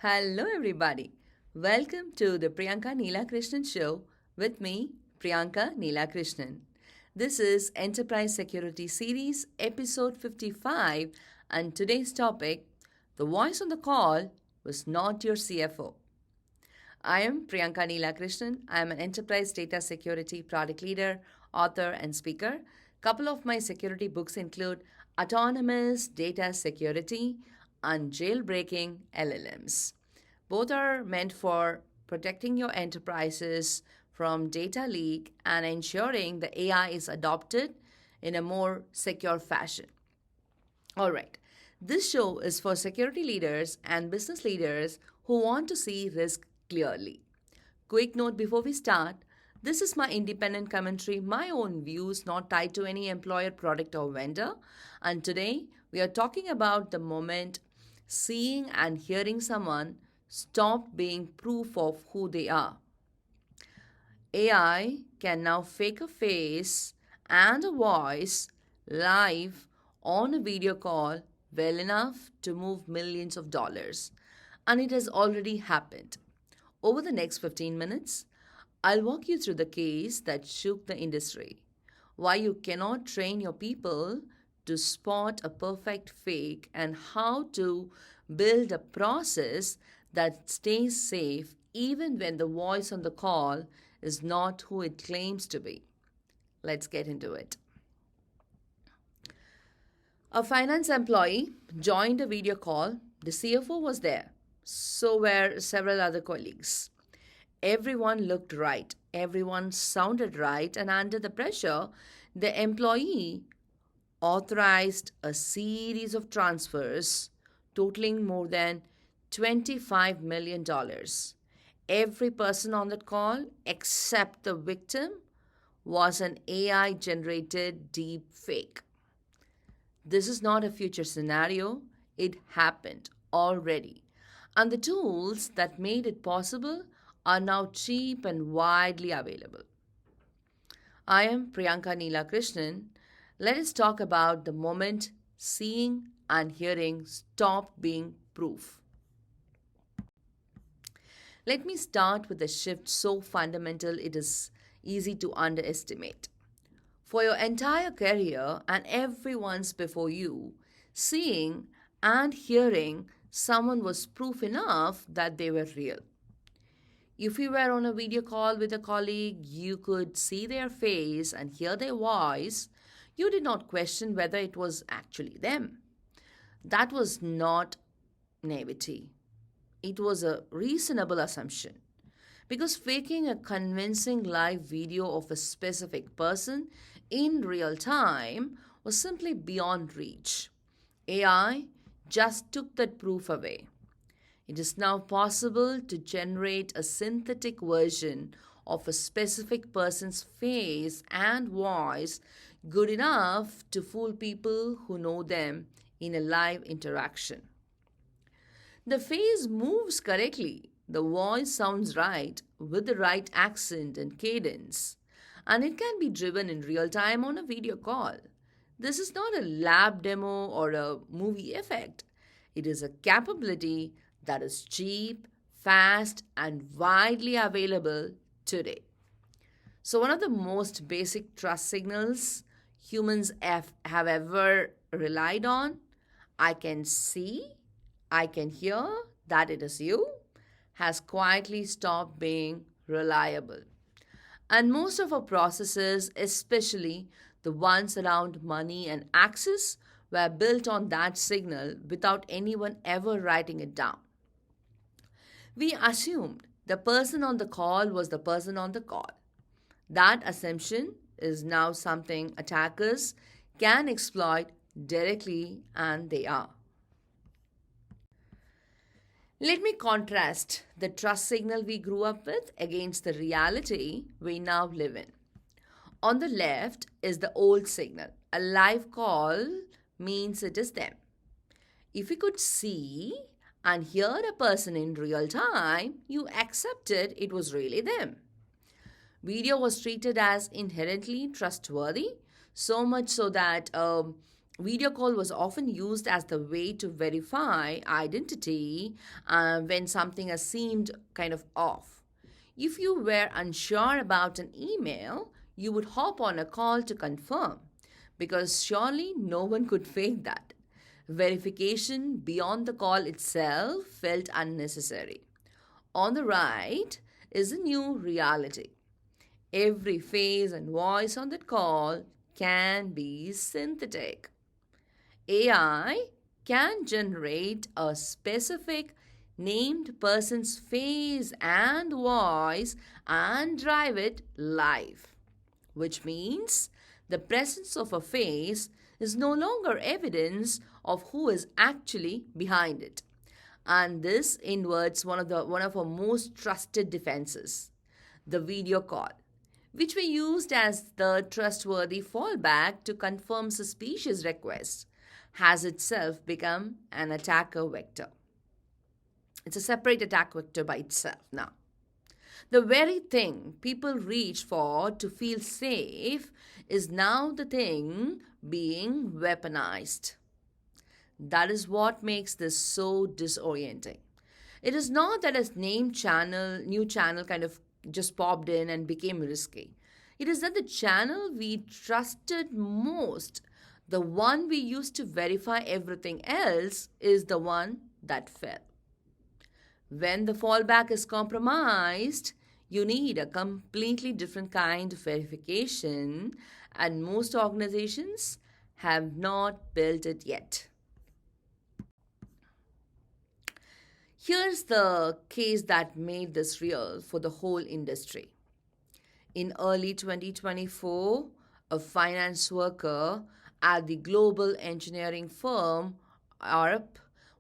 Hello, everybody. Welcome to the Priyanka Neela Krishnan Show with me, Priyanka Neela Krishnan. This is Enterprise Security Series, episode 55, and today's topic the voice on the call was not your CFO. I am Priyanka Neela Krishnan. I am an enterprise data security product leader, author, and speaker. Couple of my security books include Autonomous Data Security and Jailbreaking LLMs. Both are meant for protecting your enterprises from data leak and ensuring the AI is adopted in a more secure fashion. All right. This show is for security leaders and business leaders who want to see risk clearly. Quick note before we start, this is my independent commentary, my own views, not tied to any employer, product, or vendor. And today we are talking about the moment seeing and hearing someone stop being proof of who they are. AI can now fake a face and a voice live on a video call well enough to move millions of dollars. And it has already happened. Over the next 15 minutes, I'll walk you through the case that shook the industry, why you cannot train your people to spot a perfect fake, and how to build a process that stays safe even when the voice on the call is not who it claims to be. Let's get into it. A finance employee joined a video call. The CFO was there. So were several other colleagues. Everyone looked right. Everyone sounded right. And under the pressure, the employee authorized a series of transfers totaling more than $25 million. Every person on that call, except the victim, was an AI generated deep fake. This is not a future scenario, it happened already. And the tools that made it possible are now cheap and widely available. I am Priyanka Neela Krishnan. Let us talk about the moment seeing and hearing stopped being proof. Let me start with a shift so fundamental it is easy to underestimate. For your entire career and everyone's before you, seeing and hearing someone was proof enough that they were real. If you were on a video call with a colleague, you could see their face and hear their voice. You did not question whether it was actually them. That was not naivety. It was a reasonable assumption. Because faking a convincing live video of a specific person in real time was simply beyond reach. AI just took that proof away. It is now possible to generate a synthetic version of a specific person's face and voice good enough to fool people who know them in a live interaction. The face moves correctly, the voice sounds right with the right accent and cadence, and it can be driven in real time on a video call. This is not a lab demo or a movie effect. It is a capability that is cheap, fast, and widely available today. So, one of the most basic trust signals humans have ever relied on, I can see, I can hear that it is you, has quietly stopped being reliable. And most of our processes, especially the ones around money and access, were built on that signal without anyone ever writing it down. We assumed the person on the call was the person on the call. That assumption is now something attackers can exploit directly, and they are. Let me contrast the trust signal we grew up with against the reality we now live in. On the left is the old signal. A live call means it is them. If you could see and hear a person in real time, you accepted it was really them. Video was treated as inherently trustworthy, so much so that Video call was often used as the way to verify identity when something has seemed kind of off. If you were unsure about an email, you would hop on a call to confirm, because surely no one could fake that. Verification beyond the call itself felt unnecessary. On the right is a new reality. Every face and voice on that call can be synthetic. AI can generate a specific named person's face and voice and drive it live, which means the presence of a face is no longer evidence of who is actually behind it. And this inverts one of our most trusted defenses, the video call, which we used as the trustworthy fallback to confirm suspicious requests, has itself become an attacker vector. It's a separate attack vector by itself now. The very thing people reach for to feel safe is now the thing being weaponized. That is what makes this so disorienting. It is not that a new channel kind of just popped in and became risky. It is that the channel we trusted most, the one we used to verify everything else, is the one that fell. When the fallback is compromised, you need a completely different kind of verification, and most organizations have not built it yet. Here's the case that made this real for the whole industry. In early 2024, a finance worker at the global engineering firm Arup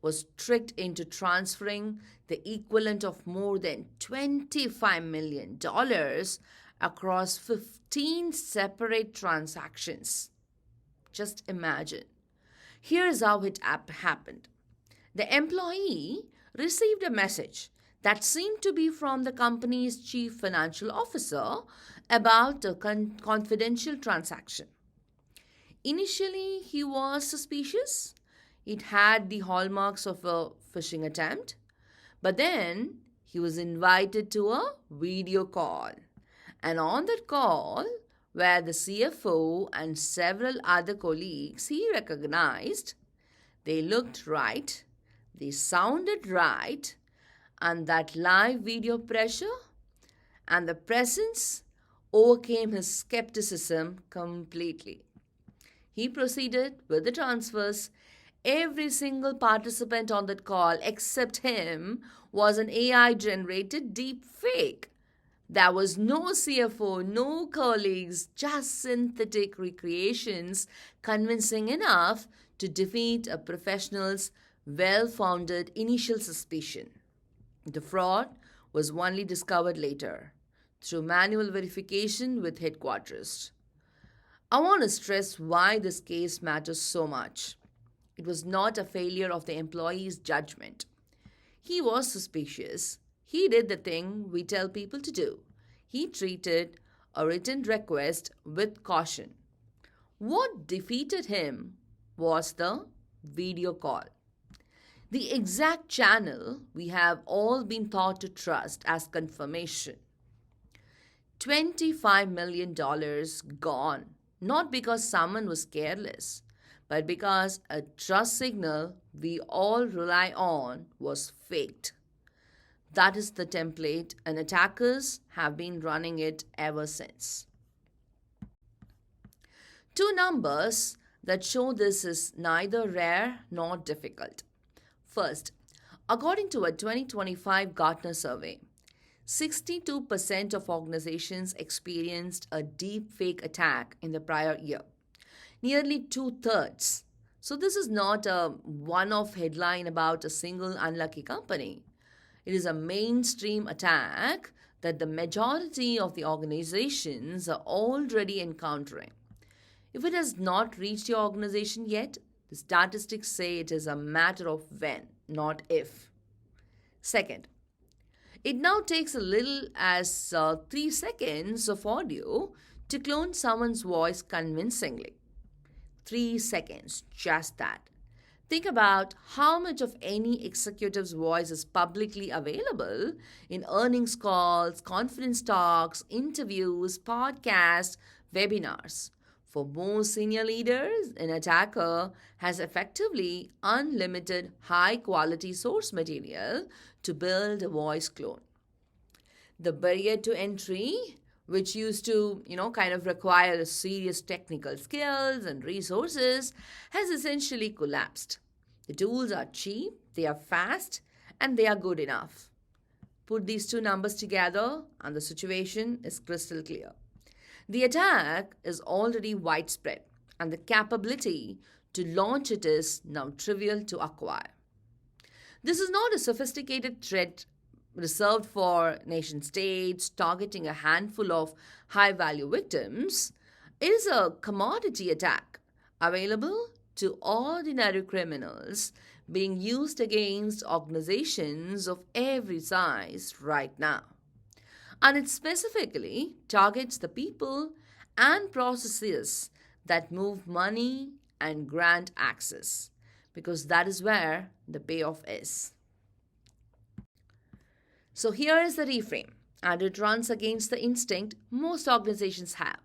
was tricked into transferring the equivalent of more than $25 million across 15 separate transactions. Just imagine. Here's how it happened. The employee received a message that seemed to be from the company's chief financial officer about a confidential transaction. Initially, he was suspicious. It had the hallmarks of a phishing attempt. But then he was invited to a video call. And on that call were the CFO and several other colleagues he recognized. They looked right, they sounded right, and that live video pressure and the presence overcame his skepticism completely. He proceeded with the transfers. Every single participant on that call except him was an AI generated deep fake. There was no CFO, no colleagues, just synthetic recreations convincing enough to defeat a professional's well founded initial suspicion. The fraud was only discovered later through manual verification with headquarters. I want to stress why this case matters so much. It was not a failure of the employee's judgment. He was suspicious. He did the thing we tell people to do. He treated a written request with caution. What defeated him was the video call. The exact channel we have all been taught to trust as confirmation. $25 million gone, not because someone was careless, but because a trust signal we all rely on was faked. That is the template, and attackers have been running it ever since. Two numbers that show this is neither rare nor difficult. First, according to a 2025 Gartner survey, 62% of organizations experienced a deep fake attack in the prior year, nearly two-thirds. So, this is not a one off headline about a single unlucky company. It is a mainstream attack that the majority of the organizations are already encountering. If it has not reached your organization yet, the statistics say it is a matter of when, not if. Second, it now takes a little as 3 seconds of audio to clone someone's voice convincingly. 3 seconds, just that. Think about how much of any executive's voice is publicly available in earnings calls, conference talks, interviews, podcasts, webinars. For most senior leaders, an attacker has effectively unlimited high quality source material to build a voice clone. The barrier to entry, which used to, kind of require serious technical skills and resources, has essentially collapsed. The tools are cheap, they are fast, and they are good enough. Put these two numbers together, and the situation is crystal clear. The attack is already widespread, and the capability to launch it is now trivial to acquire. This is not a sophisticated threat reserved for nation states targeting a handful of high value victims. It is a commodity attack available to ordinary criminals being used against organizations of every size right now. And it specifically targets the people and processes that move money and grant access, because that is where the payoff is. So here is the reframe, and it runs against the instinct most organizations have.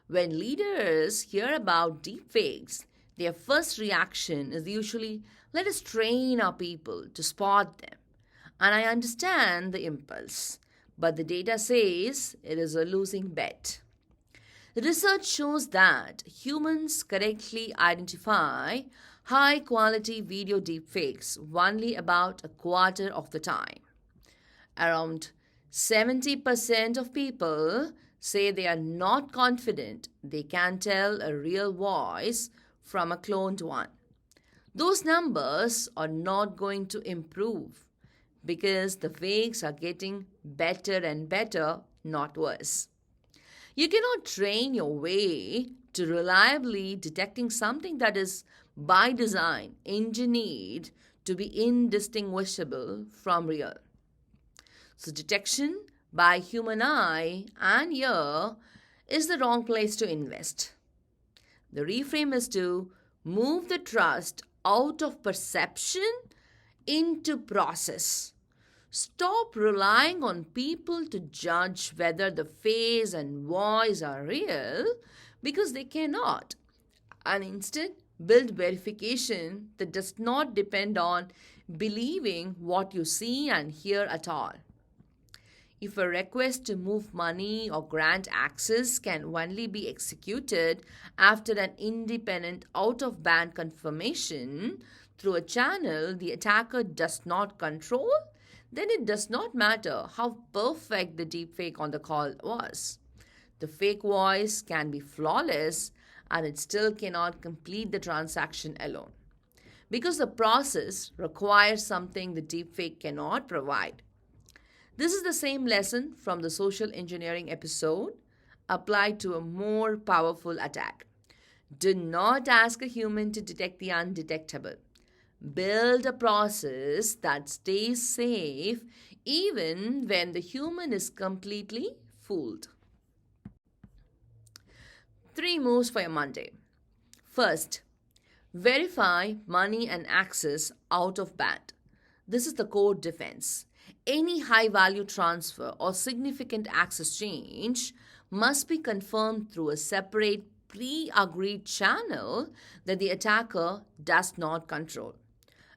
When leaders hear about deepfakes, their first reaction is usually, let us train our people to spot them. And I understand the impulse, but the data says it is a losing bet. The research shows that humans correctly identify high quality video deepfakes only about a quarter of the time. Around 70% of people say they are not confident they can tell a real voice from a cloned one. Those numbers are not going to improve because the fakes are getting better and better, not worse. You cannot train your way to reliably detecting something that is by design engineered to be indistinguishable from real. So, detection by human eye and ear is the wrong place to invest. The reframe is to move the trust out of perception into process. Stop relying on people to judge whether the face and voice are real because they cannot. And instead, build verification that does not depend on believing what you see and hear at all. If a request to move money or grant access can only be executed after an independent out of band confirmation through a channel the attacker does not control, then it does not matter how perfect the deepfake on the call was. The fake voice can be flawless and it still cannot complete the transaction alone because the process requires something the deepfake cannot provide. This is the same lesson from the social engineering episode applied to a more powerful attack. Do not ask a human to detect the undetectable. Build a process that stays safe even when the human is completely fooled. 3 moves for your Monday. First, verify money and access out of band. This is the core defense. Any high value transfer or significant access change must be confirmed through a separate pre agreed channel that the attacker does not control.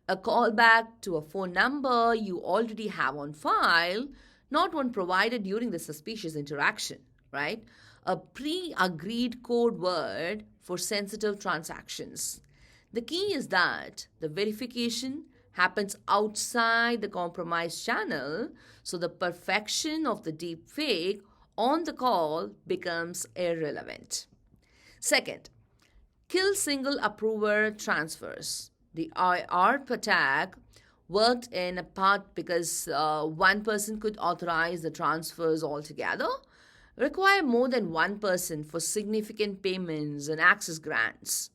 A callback to a phone number you already have on file, not one provided during the suspicious interaction, right? A pre agreed code word for sensitive transactions. The key is that the verification happens outside the compromised channel, so the perfection of the deep fake on the call becomes irrelevant. Second, kill single approver transfers. The ARP attack worked in a part because one person could authorize the transfers altogether, require more than one person for significant payments and access grants.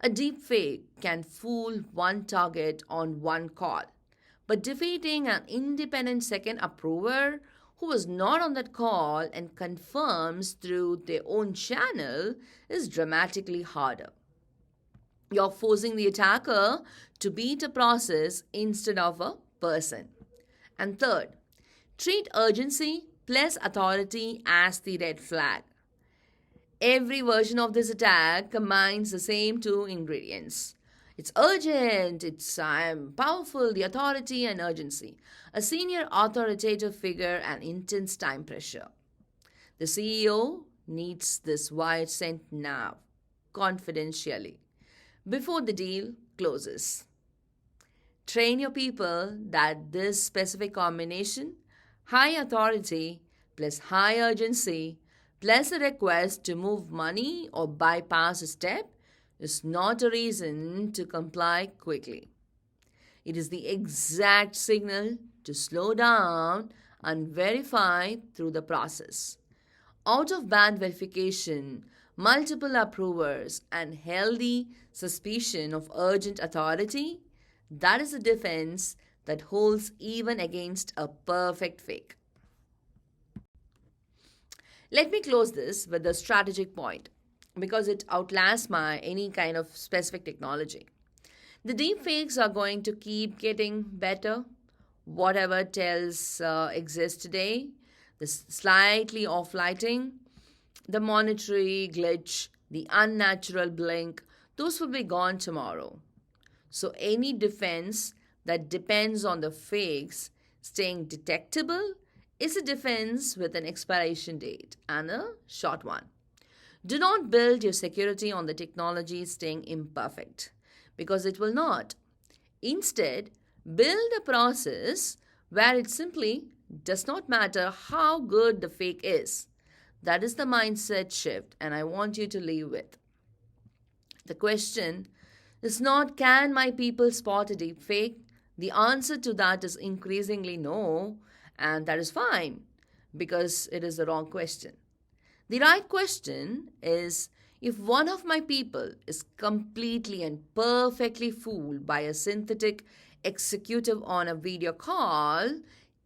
A deepfake can fool one target on one call, but defeating an independent second approver who was not on that call and confirms through their own channel is dramatically harder. You're forcing the attacker to beat a process instead of a person. And third, treat urgency plus authority as the red flag. Every version of this attack combines the same two ingredients. It's urgent, it's I'm powerful, the authority and urgency. A senior authoritative figure and intense time pressure. The CEO needs this wire sent now, confidentially, before the deal closes. Train your people that this specific combination, high authority plus high urgency plus a request to move money or bypass a step, is not a reason to comply quickly. It is the exact signal to slow down and verify through the process. Out of band verification, multiple approvers, and healthy suspicion of urgent authority, that is a defense that holds even against a perfect fake. Let me close this with a strategic point because it outlasts my any kind of specific technology. The deepfakes are going to keep getting better. Whatever tells exists today, the slightly off lighting, the monetary glitch, the unnatural blink, those will be gone tomorrow. So any defense that depends on the fakes staying detectable is a defense with an expiration date and a short one. Do not build your security on the technology staying imperfect because it will not. Instead, build a process where it simply does not matter how good the fake is. That is the mindset shift, and I want you to leave with. The question is not can my people spot a deep fake? The answer to that is increasingly no, and that is fine because it is the wrong question. The right question is if one of my people is completely and perfectly fooled by a synthetic executive on a video call,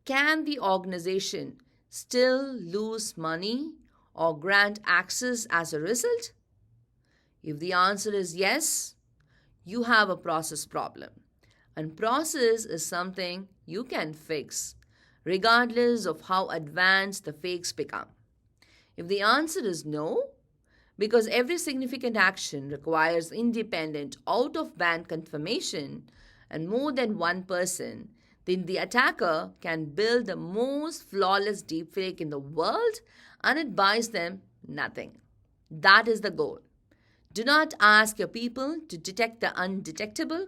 can the organization still lose money or grant access as a result? If the answer is yes, you have a process problem. And process is something you can fix, regardless of how advanced the fakes become. If the answer is no, because every significant action requires independent, out of band confirmation and more than one person, then the attacker can build the most flawless deepfake in the world and it buys them nothing. That is the goal. Do not ask your people to detect the undetectable.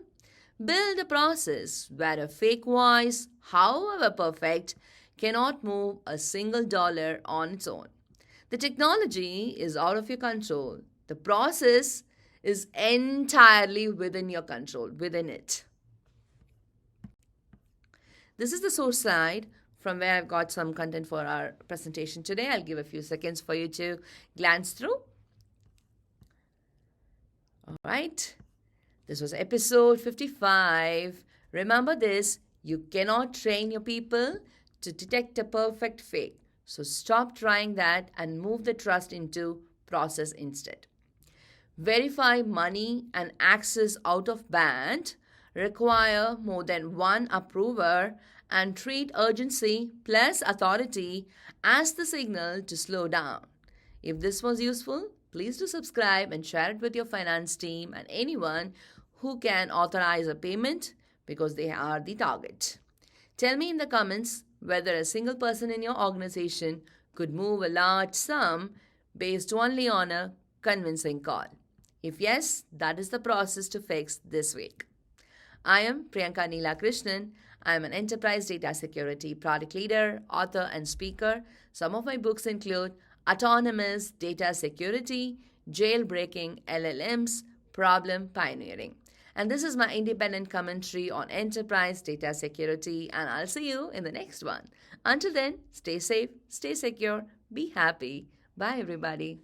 Build a process where a fake voice, however perfect, cannot move a single dollar on its own. The technology is out of your control. The process is entirely within your control, within it. This is the source slide from where I've got some content for our presentation today. I'll give a few seconds for you to glance through. All right. This was episode 55. Remember this, you cannot train your people to detect a perfect fake. So stop trying that and move the trust into process instead. Verify money and access out of band, require more than one approver, and treat urgency plus authority as the signal to slow down. If this was useful, please do subscribe and share it with your finance team and anyone who can authorize a payment because they are the target. Tell me in the comments whether a single person in your organization could move a large sum based only on a convincing call. If yes, that is the process to fix this week. I am Priyanka Neela Krishnan. I am an enterprise data security product leader, author, and speaker. Some of my books include Autonomous Data Security, Jailbreaking LLMs, Problem Pioneering. And this is my independent commentary on enterprise data security, and I'll see you in the next one. Until then, stay safe, stay secure, be happy. Bye, everybody.